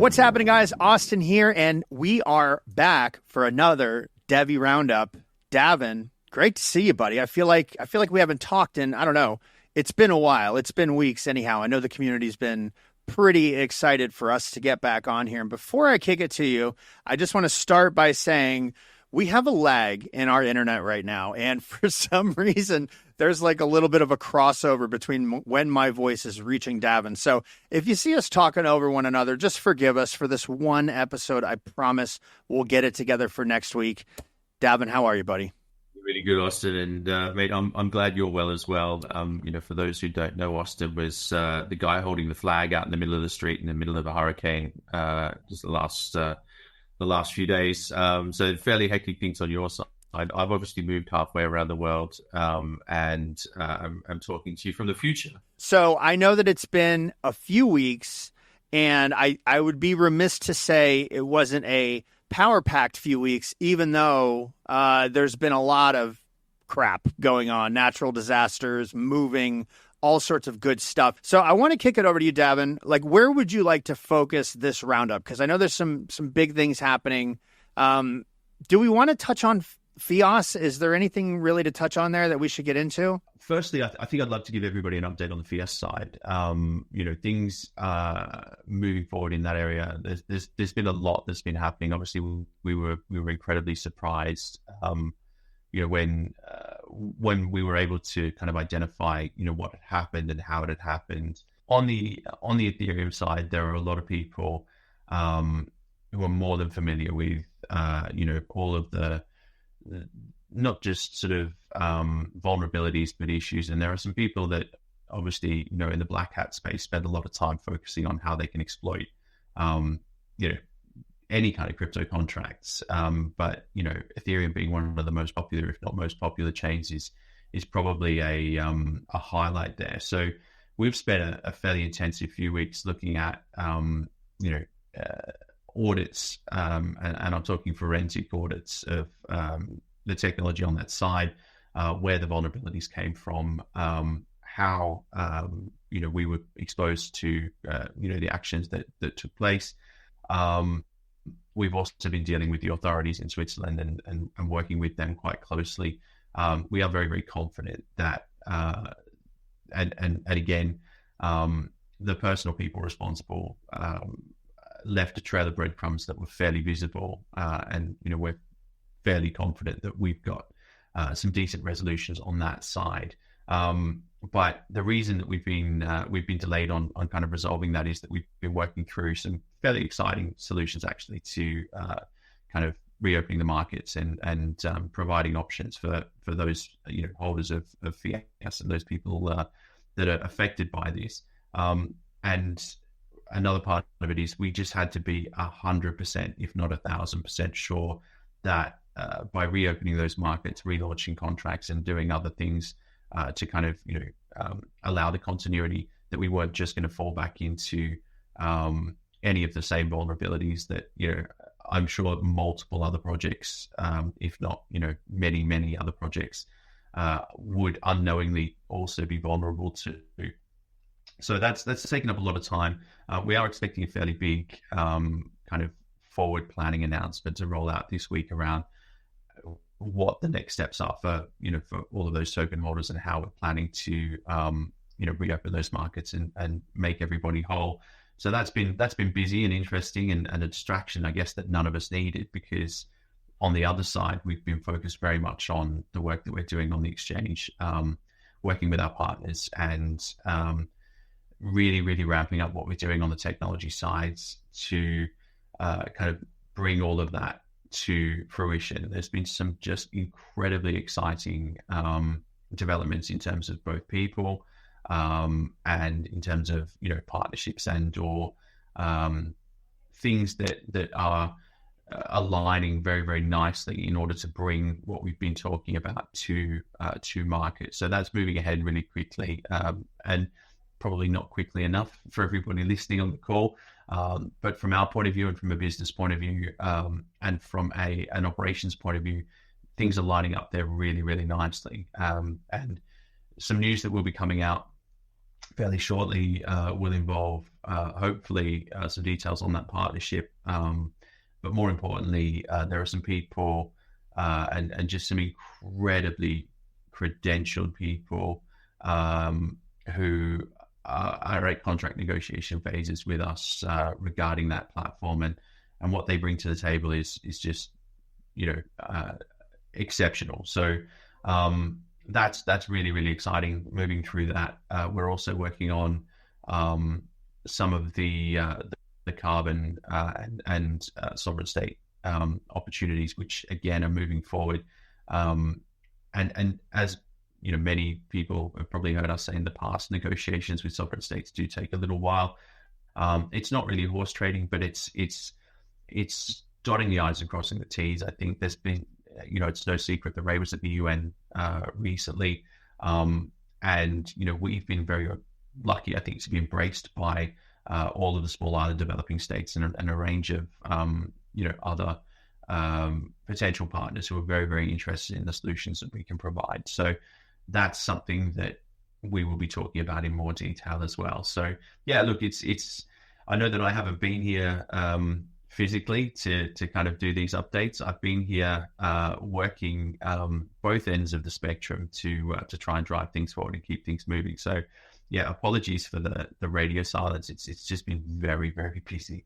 What's happening, guys? Austin here, and we are back for another Devi Roundup. Davin, great to see you, buddy. I feel like we haven't talked in, I don't know, it's been a while. It's been weeks anyhow. I know the community's been pretty excited for us to get back on here. And before I kick it to you, I just want to start by saying we have a lag in our internet right now. And for some reason, there's like a little bit of a crossover between when my voice is reaching Davin. So if you see us talking over one another, just forgive us for this one episode. I promise we'll get it together for next week. Davin, how are you, buddy? Really good, Austin, and mate, I'm glad you're well as well. For those who don't know, Austin was the guy holding the flag out in the middle of the street in the middle of a hurricane just the last few days. So fairly hectic things on your side. I've obviously moved halfway around the world, and I'm talking to you from the future. So I know that it's been a few weeks, and I would be remiss to say it wasn't a power-packed few weeks, even though there's been a lot of crap going on, natural disasters, moving, all sorts of good stuff. So I want to kick it over to you, Davin. Like, where would you like to focus this roundup? Because I know there's some big things happening. Do we want to touch on FiOS? Is there anything really to touch on there that we should get into? Firstly, I think I'd love to give everybody an update on the FiOS side. Things moving forward in that area. There's been a lot that's been happening. Obviously, we were incredibly surprised. When we were able to kind of identify, what had happened and how it had happened. On the Ethereum side, there are a lot of people who are more than familiar with, all of the not just sort of vulnerabilities, but issues. And there are some people that obviously, in the black hat space, spend a lot of time focusing on how they can exploit, any kind of crypto contracts. But Ethereum being one of the most popular, if not most popular chains, is probably a highlight there. So we've spent a fairly intensive few weeks looking at, audits, and I'm talking forensic audits of the technology on that side, where the vulnerabilities came from, how we were exposed to the actions that took place. We've also been dealing with the authorities in Switzerland and working with them quite closely. We are very, very confident that and again, the personal people responsible left a trail of breadcrumbs that were fairly visible, and we're fairly confident that we've got some decent resolutions on that side. But the reason that we've been delayed on kind of resolving that is that we've been working through some fairly exciting solutions actually to kind of reopening the markets and providing options for those holders of FiOS and those people that are affected by this. And another part of it is we just had to be 100%, if not 1,000% sure that by reopening those markets, relaunching contracts and doing other things to kind of, allow the continuity, that we weren't just going to fall back into any of the same vulnerabilities that, I'm sure multiple other projects, if not, many, many other projects would unknowingly also be vulnerable to. So that's taken up a lot of time. We are expecting a fairly big kind of forward planning announcement to roll out this week around what the next steps are for all of those token holders and how we're planning to reopen those markets and make everybody whole. So that's been busy and interesting and a distraction, I guess, that none of us needed, because on the other side, we've been focused very much on the work that we're doing on the exchange, working with our partners and really, really ramping up what we're doing on the technology sides to kind of bring all of that to fruition. There's been some just incredibly exciting developments in terms of both people and in terms of partnerships and or things that are aligning very, very nicely in order to bring what we've been talking about to market. So that's moving ahead really quickly, and probably not quickly enough for everybody listening on the call. But from our point of view and from a business point of view, and from an operations point of view, things are lining up there really, really nicely. And some news that will be coming out fairly shortly will involve hopefully some details on that partnership. But more importantly, there are some people and just some incredibly credentialed people who are at contract negotiation phases with us regarding that platform, and what they bring to the table is just exceptional. So that's really, really exciting. Moving through that, we're also working on some of the carbon and sovereign state opportunities, which again are moving forward. And as many people have probably heard us say in the past, negotiations with sovereign states do take a little while. It's not really horse trading, but it's dotting the I's and crossing the T's. I think there's been, it's no secret that Ray was at the UN recently. And, we've been very lucky, I think, to be embraced by all of the small island developing states and a range of, other potential partners who are very, very interested in the solutions that we can provide. So that's something that we will be talking about in more detail as well. So, yeah, look, I know that I haven't been here physically to kind of do these updates. I've been here working both ends of the spectrum to try and drive things forward and keep things moving. So, yeah, apologies for the radio silence. It's just been very, very busy.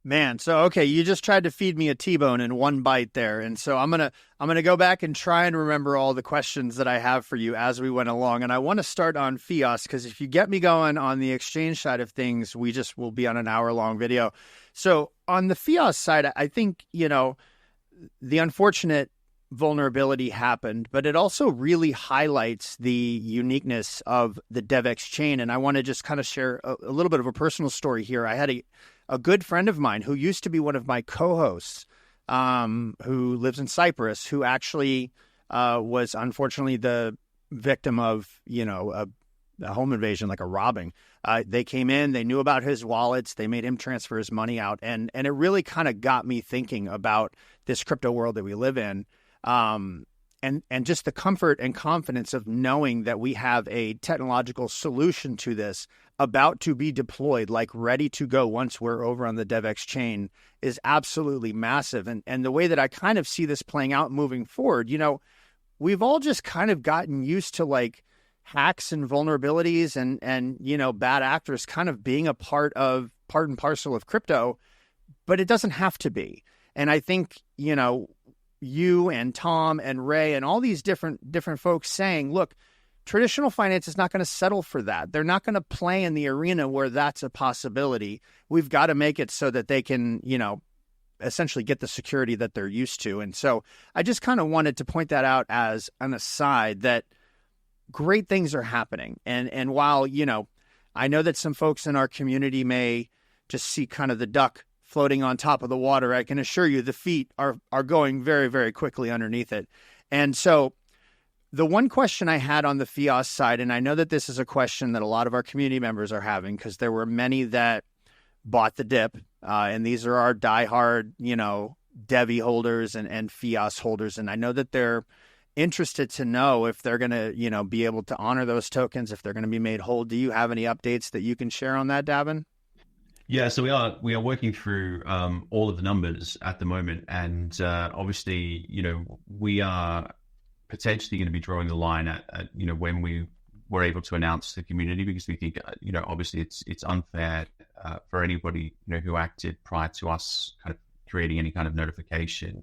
Man, so okay, you just tried to feed me a T-bone in one bite there, and so I'm gonna go back and try and remember all the questions that I have for you as we went along, and I want to start on FiOS because if you get me going on the exchange side of things, we just will be on an hour-long video. So on the FiOS side, I think the unfortunate vulnerability happened, but it also really highlights the uniqueness of the DevX chain, and I want to just kind of share a little bit of a personal story here. I had a good friend of mine who used to be one of my co-hosts, who lives in Cyprus, who actually was unfortunately the victim of, a home invasion, like a robbing. They came in, they knew about his wallets, they made him transfer his money out. And it really kind of got me thinking about this crypto world that we live in. And just the comfort and confidence of knowing that we have a technological solution to this about to be deployed, like ready to go once we're over on the DevX chain, is absolutely massive. And the way that I kind of see this playing out moving forward, we've all just kind of gotten used to like hacks and vulnerabilities and bad actors kind of being a part and parcel of crypto, but it doesn't have to be. And I think, you and Tom and Ray and all these different folks saying, look, traditional finance is not going to settle for that. They're not going to play in the arena where that's a possibility. We've got to make it so that they can, essentially get the security that they're used to. And so I just kind of wanted to point that out as an aside that great things are happening. And while, I know that some folks in our community may just see kind of the duck floating on top of the water, I can assure you the feet are going very, very quickly underneath it. And so the one question I had on the FiOS side, and I know that this is a question that a lot of our community members are having because there were many that bought the dip, and these are our diehard, Devi holders and FiOS holders. And I know that they're interested to know if they're going to, be able to honor those tokens, if they're going to be made whole. Do you have any updates that you can share on that, Davin? Yeah, so we are working through all of the numbers at the moment, and obviously, we are potentially going to be drawing the line at when we were able to announce to the community, because we think obviously it's unfair for anybody who acted prior to us kind of creating any kind of notification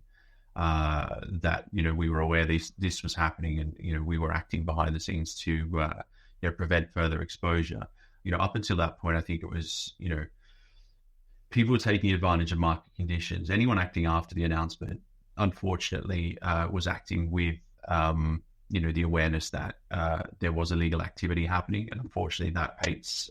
that we were aware this was happening, and we were acting behind the scenes to prevent further exposure. Up until that point, I think it was people were taking advantage of market conditions. Anyone acting after the announcement, unfortunately, was acting with, the awareness that there was illegal activity happening. And unfortunately, that paints,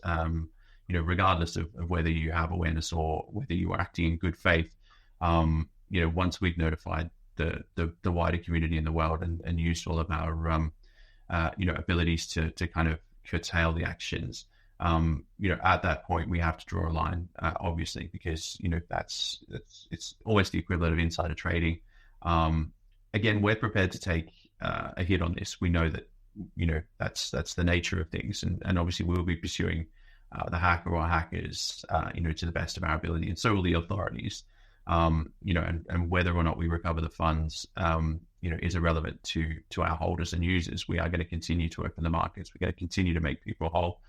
regardless of whether you have awareness or whether you are acting in good faith, once we've notified the wider community in the world and used all of our, abilities to kind of curtail the actions, at that point we have to draw a line, obviously, because it's almost the equivalent of insider trading. Again, we're prepared to take a hit on this. We know that that's the nature of things, and obviously we'll be pursuing the hacker or hackers, to the best of our ability, and so will the authorities. And whether or not we recover the funds, is irrelevant to our holders and users. We are going to continue to open the markets. We're going to continue to make people whole.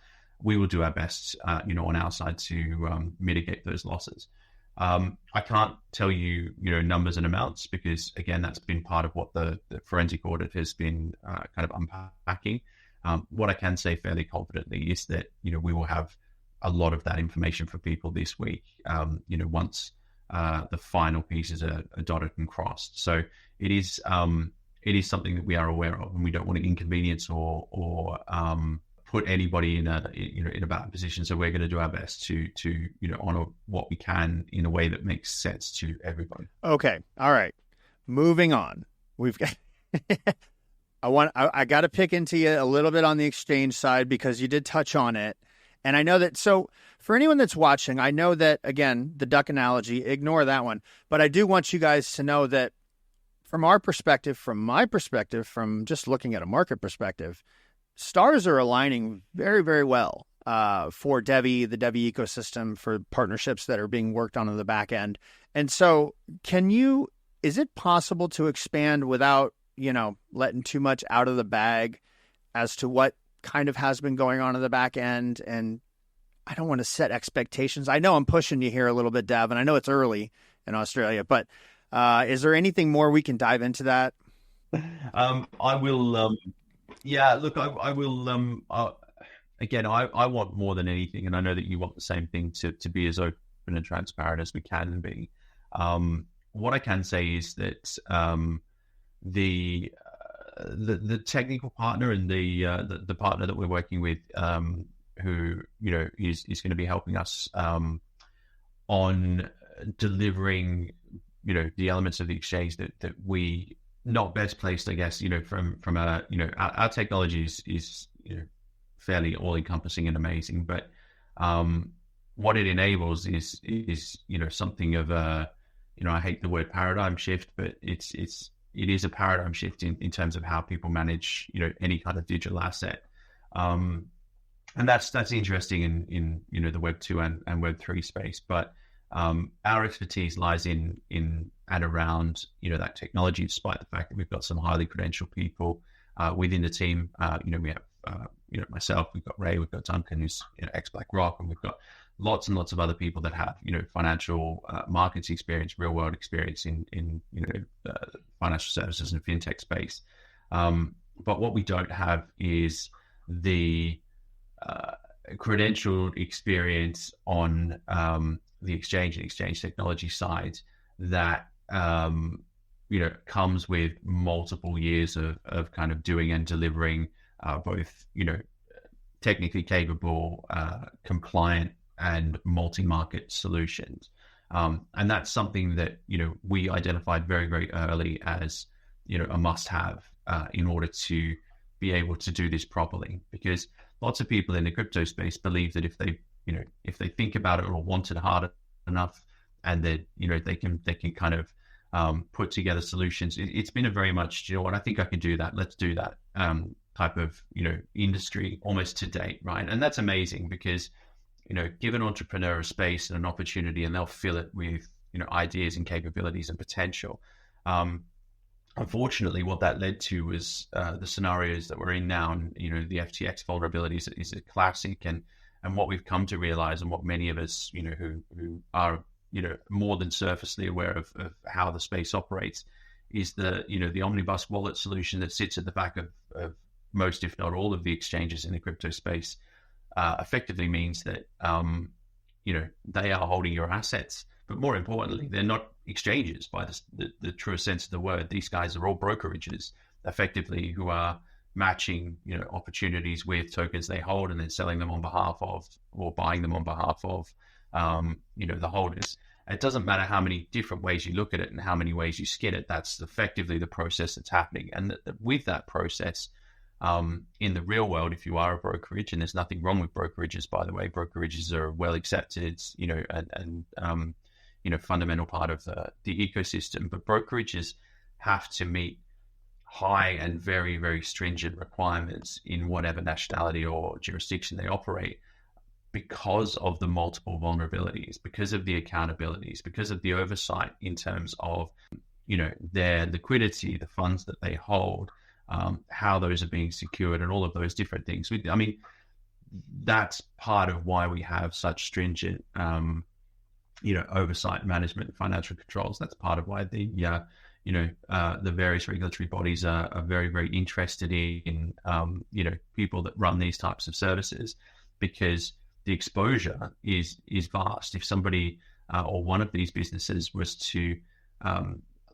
We will do our best, on our side to mitigate those losses. I can't tell you, numbers and amounts because, again, that's been part of what the forensic audit has been kind of unpacking. What I can say fairly confidently is that, we will have a lot of that information for people this week, once the final pieces are dotted and crossed. So it is something that we are aware of, and we don't want to inconvenience or put anybody in a bad position. So we're going to do our best to honor what we can in a way that makes sense to everybody. Okay. All right. Moving on. We've got I got to pick into you a little bit on the exchange side because you did touch on it. And I know that, so for anyone that's watching, I know that, again, the duck analogy, ignore that one. But I do want you guys to know that from our perspective, from my perspective, from just looking at a market perspective, stars are aligning very, very well for the Devi ecosystem, for partnerships that are being worked on the back end. And so is it possible to expand without, letting too much out of the bag as to what kind of has been going on in the back end? And I don't want to set expectations. I know I'm pushing you here a little bit, Dev, and I know it's early in Australia, but is there anything more we can dive into that? I will, yeah, look, I will, again, I want more than anything, and I know that you want the same thing, to be as open and transparent as we can be. What I can say is that the technical partner and the partner that we're working with, who is going to be helping us on delivering the elements of the exchange that we not best placed, I guess, from a our technology is fairly all encompassing and amazing, but what it enables is something of a I hate the word paradigm shift, but it is a paradigm shift in terms of how people manage, any kind of digital asset. And that's interesting in the Web 2 and Web 3 space. But our expertise lies in and around, that technology, despite the fact that we've got some highly credentialed people within the team. We have, myself, we've got Ray, we've got Duncan, who's ex-BlackRock, and we've got lots and lots of other people that have, financial markets experience, real world experience in financial services and fintech space. But what we don't have is the credentialed experience on the exchange and exchange technology side that comes with multiple years of kind of doing and delivering both technically capable, compliant, and multi-market solutions. And that's something that, we identified very, very early as, a must-have in order to be able to do this properly. Because lots of people in the crypto space believe that if they think about it or want it hard enough, and that, they can kind of put together solutions. It's been a very much, what, I think I can do that. Let's do that type of, industry almost to date, right? And that's amazing because, give an entrepreneur a space and an opportunity, and they'll fill it with, ideas and capabilities and potential. Unfortunately, what that led to was the scenarios that we're in now, and the FTX vulnerabilities is a classic, and what we've come to realize, and what many of us, who are more than surfacely aware of how the space operates, is the omnibus wallet solution that sits at the back of most, if not all, of the exchanges in the crypto space. Effectively means that they are holding your assets, but more importantly, they're not exchanges by the truest sense of the word. These guys are all brokerages, effectively, who are matching opportunities with tokens they hold and then selling them on behalf of, or buying them on behalf of the holders. It doesn't matter how many different ways you look at it and how many ways you skin it. That's effectively the process that's happening. And with that process, in the real world, if you are a brokerage, and there's nothing wrong with brokerages, by the way, brokerages are well accepted, and fundamental part of the ecosystem, but brokerages have to meet high and very, very stringent requirements in whatever nationality or jurisdiction they operate because of the multiple vulnerabilities, because of the accountabilities, because of the oversight in terms of, their liquidity, the funds that they hold, how those are being secured, and all of those different things. I mean, that's part of why we have such stringent, oversight, management, financial controls. That's part of why the various regulatory bodies are very, very interested in, people that run these types of services, because the exposure is vast. If somebody or one of these businesses was to,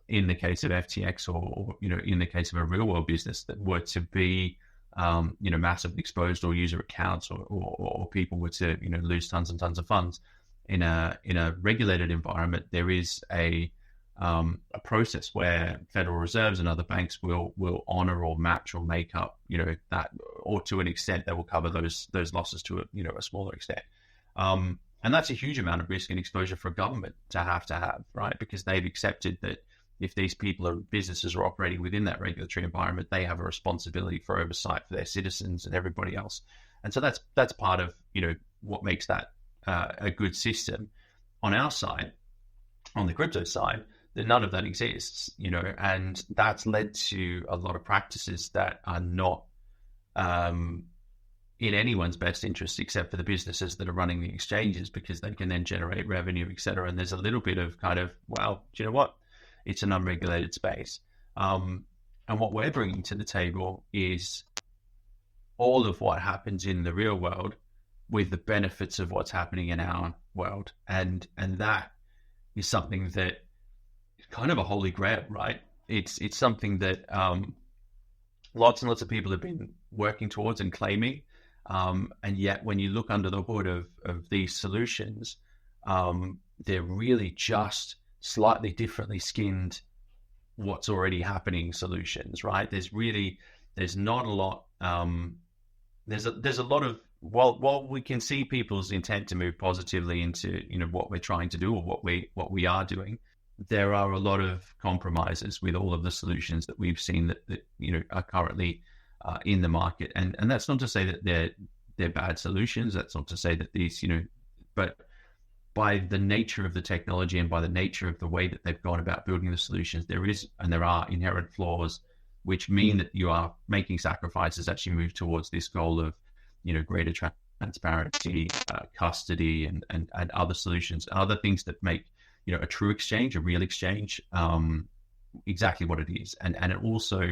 in the case of FTX or in the case of a real world business that were to be, massively exposed, or user accounts or people were to, lose tons and tons of funds in a regulated environment, there is a process where Federal Reserves and other banks will honor or match or make up, that, or to an extent they will cover those losses to a smaller extent. And that's a huge amount of risk and exposure for a government to have, right? Because they've accepted that if these people or businesses are operating within that regulatory environment, they have a responsibility for oversight for their citizens and everybody else. And so that's part of, what makes that a good system. On our side, on the crypto side, that none of that exists, and that's led to a lot of practices that are not in anyone's best interest, except for the businesses that are running the exchanges, because they can then generate revenue, et cetera. And there's a little bit of kind of, well, do you know what? It's an unregulated space. And what we're bringing to the table is all of what happens in the real world with the benefits of what's happening in our world. And that is something that is kind of a holy grail, right? It's something that lots and lots of people have been working towards and claiming. And yet when you look under the hood of these solutions, they're really just slightly differently skinned what's already happening solutions, right? There's not a lot, there's a lot of, while we can see people's intent to move positively into, what we're trying to do or what we are doing, there are a lot of compromises with all of the solutions that we've seen that are currently in the market. And that's not to say that they're bad solutions. That's not to say that these, but by the nature of the technology and by the nature of the way that they've gone about building the solutions, there are inherent flaws, which mean that you are making sacrifices as you move towards this goal of, greater transparency, custody, and other solutions, other things that make, a true exchange, a real exchange, exactly what it is. And it also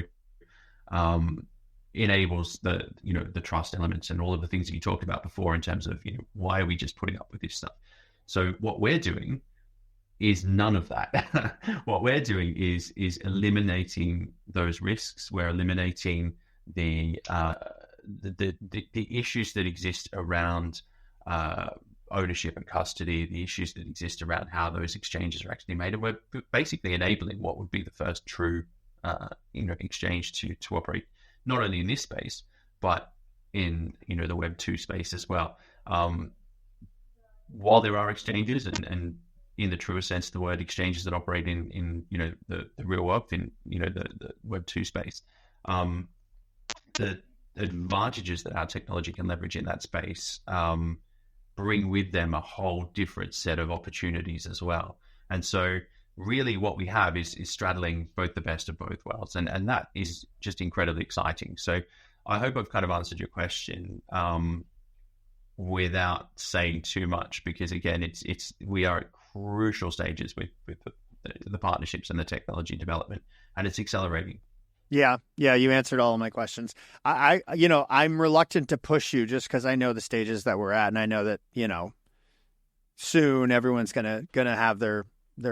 enables the trust elements and all of the things that you talked about before in terms of, why are we just putting up with this stuff? So what we're doing is none of that. What we're doing is eliminating those risks. We're eliminating the issues that exist around ownership and custody, the issues that exist around how those exchanges are actually made, and we're basically enabling what would be the first true, exchange to operate not only in this space but in the Web 2 space as well. While there are exchanges and in the truest sense of the word, exchanges that operate in the real world, in the Web 2 space, the advantages that our technology can leverage in that space bring with them a whole different set of opportunities as well. And so really what we have is straddling both the best of both worlds, and that is just incredibly exciting. So I hope I've kind of answered your question without saying too much, because again, we are at crucial stages with the partnerships and the technology development, and it's accelerating. Yeah, you answered all of my questions. I'm reluctant to push you just because I know the stages that we're at, and I know that soon everyone's gonna have their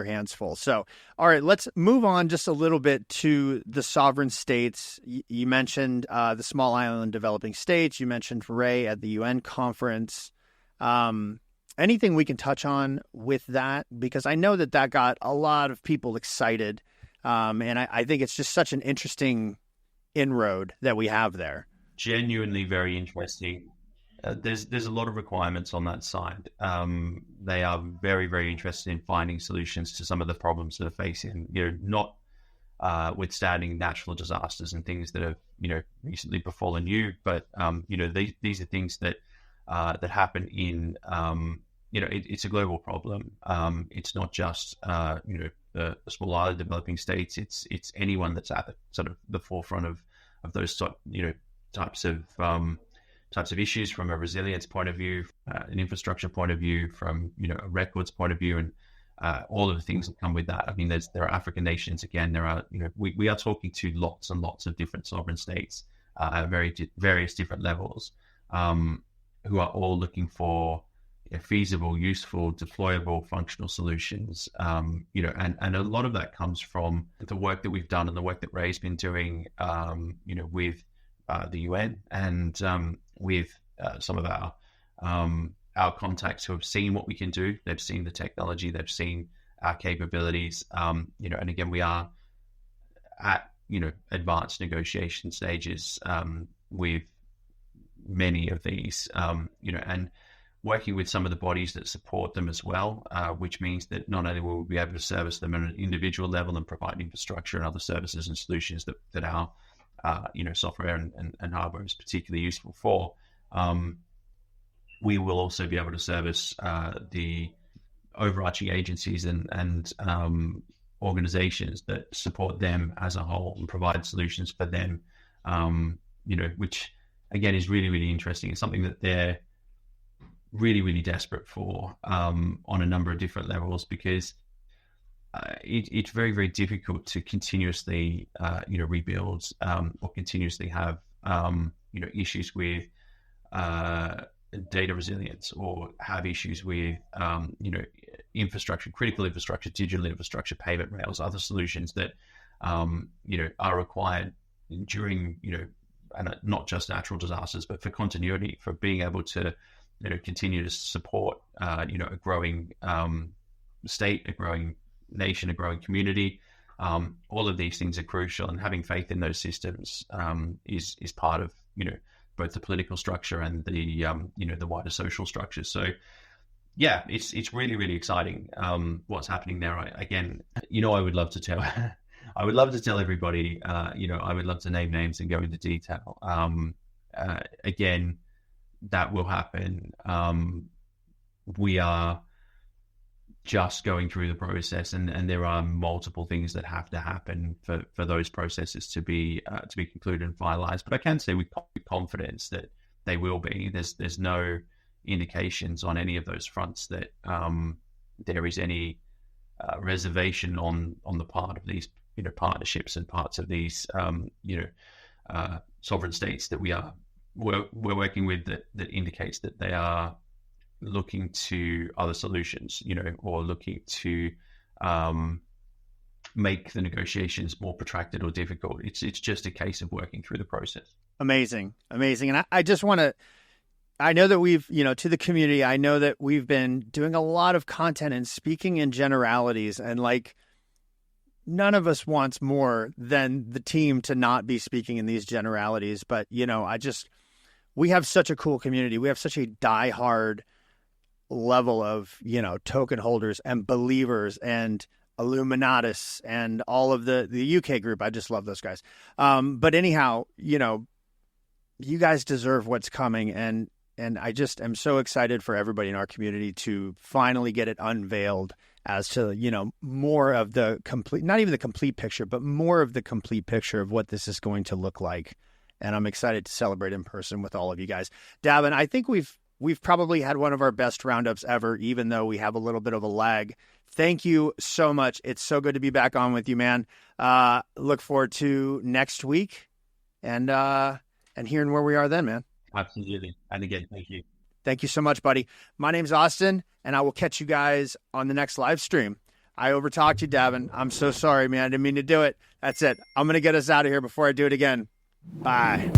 hands full. So, all right, let's move on just a little bit to the sovereign states. You mentioned the small island developing states. You mentioned Ray at the UN conference. Anything we can touch on with that? Because I know that got a lot of people excited. And I think it's just such an interesting inroad that we have there. Genuinely very interesting. There's a lot of requirements on that side. They are very, very interested in finding solutions to some of the problems that are facing, not withstanding natural disasters and things that have, recently befallen you. But, these are things that happen in, it's a global problem. It's not just, the small island developing states. It's anyone that's at the sort of the forefront of those, types of issues from a resilience point of view, an infrastructure point of view, from, a records point of view, and all of the things that come with that. I mean, there are African nations, again, there are, we are talking to lots and lots of different sovereign states at various different levels, who are all looking for feasible, useful, deployable, functional solutions. And a lot of that comes from the work that we've done and the work that Ray's been doing, with the UN and with some of our contacts who have seen what we can do. They've seen the technology, they've seen our capabilities, and again, we are at, advanced negotiation stages with many of these, and working with some of the bodies that support them as well, which means that not only will we be able to service them at an individual level and provide infrastructure and other services and solutions that our software and hardware is particularly useful for, we will also be able to service the overarching agencies and organizations that support them as a whole and provide solutions for them, which again is really, really interesting. It's something that they're really, really desperate for on a number of different levels, because it's very, very difficult to continuously, rebuild or continuously have, issues with data resilience, or have issues with, infrastructure, critical infrastructure, digital infrastructure, payment rails, other solutions that, are required during, and not just natural disasters, but for continuity, for being able to, continue to support, a growing state, a growing nation, a growing community. All of these things are crucial, and having faith in those systems is part of, both the political structure and the, the wider social structure. So, yeah, it's really, really exciting what's happening there. Again, I would love to tell, I would love to tell everybody, I would love to name names and go into detail. Again, that will happen. We are just going through the process, and there are multiple things that have to happen for those processes to be concluded and finalized. But I can say with confidence that they will be. There's no indications on any of those fronts that there is any reservation on the part of these partnerships and parts of these sovereign states that we're working with, that indicates that they are looking to other solutions, or looking to make the negotiations more protracted or difficult. It's just a case of working through the process. Amazing. And I just want to, I know that we've, to the community, I know that we've been doing a lot of content and speaking in generalities, and none of us wants more than the team to not be speaking in these generalities. But, we have such a cool community. We have such a diehard level of, token holders and believers and Illuminatus and all of the UK group. I just love those guys. But anyhow, you guys deserve what's coming. And I just am so excited for everybody in our community to finally get it unveiled as to, more of the complete, not even the complete picture, but more of the complete picture of what this is going to look like. And I'm excited to celebrate in person with all of you guys. Davin, I think we've probably had one of our best roundups ever, even though we have a little bit of a lag. Thank you so much. It's so good to be back on with you, man. Look forward to next week and hearing where we are then, man. Absolutely. And again, thank you. Thank you so much, buddy. My name's Austin, and I will catch you guys on the next live stream. I overtalked you, Davin. I'm so sorry, man. I didn't mean to do it. That's it. I'm going to get us out of here before I do it again. Bye.